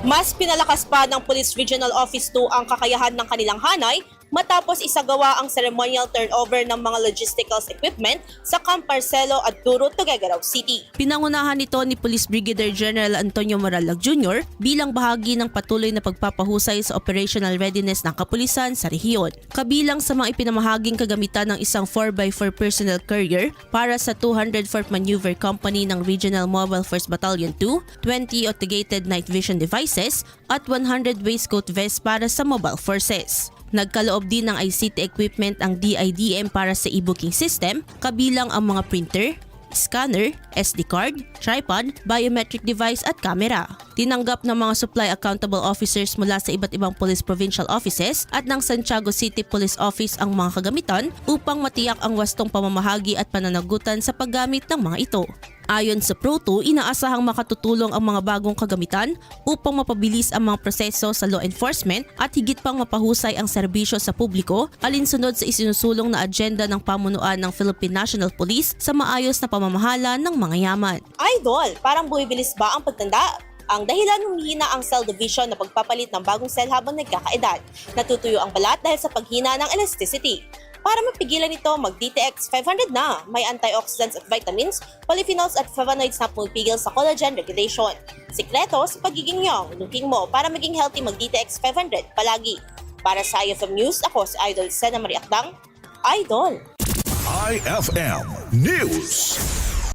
Mas pinalakas pa ng Police Regional Office 2 ang kakayahan ng kanilang hanay matapos isagawa ang ceremonial turnover ng mga logistical equipment sa Camp Marcelo at Duro, Tuguegarao City. Pinangunahan nito ni Police Brigadier General Antonio Moralag Jr. bilang bahagi ng patuloy na pagpapahusay sa operational readiness ng kapulisan sa rehiyon. Kabilang sa mga ipinamahaging kagamitan ng isang 4x4 personnel carrier para sa 204th Maneuver Company ng Regional Mobile Force Battalion 2, 20 automated night vision devices at 100 waistcoat vests para sa mobile forces. Nagkaloob din ng ICT equipment ang DIDM para sa e-booking system, kabilang ang mga printer, scanner, SD card, tripod, biometric device at camera. Tinanggap ng mga supply accountable officers mula sa iba't ibang police provincial offices at ng Santiago City Police Office ang mga kagamitan upang matiyak ang wastong pamamahagi at pananagutan sa paggamit ng mga ito. Ayon sa Pro2, inaasahang makatutulong ang mga bagong kagamitan upang mapabilis ang mga proseso sa law enforcement at higit pang mapahusay ang serbisyo sa publiko alinsunod sa isinusulong na agenda ng pamunuan ng Philippine National Police sa maayos na pamamahala ng mga yaman. Idol, parang bumibilis ba ang pagtanda? Ang dahilan humihina ang cell division na pagpapalit ng bagong cell habang nagkakaedad. Natutuyo ang balat dahil sa paghina ng elasticity. Para mapigilan ito, mag-DTX 500 na. May antioxidants at vitamins, polyphenols at flavonoids na pumipigil sa collagen regulation. Sikreto sa pagiging young, looking mo para maging healthy, mag-DTX 500 palagi. Para sa IFM News, ako si Idol Sena Marie Akdang. Idol! IFM News.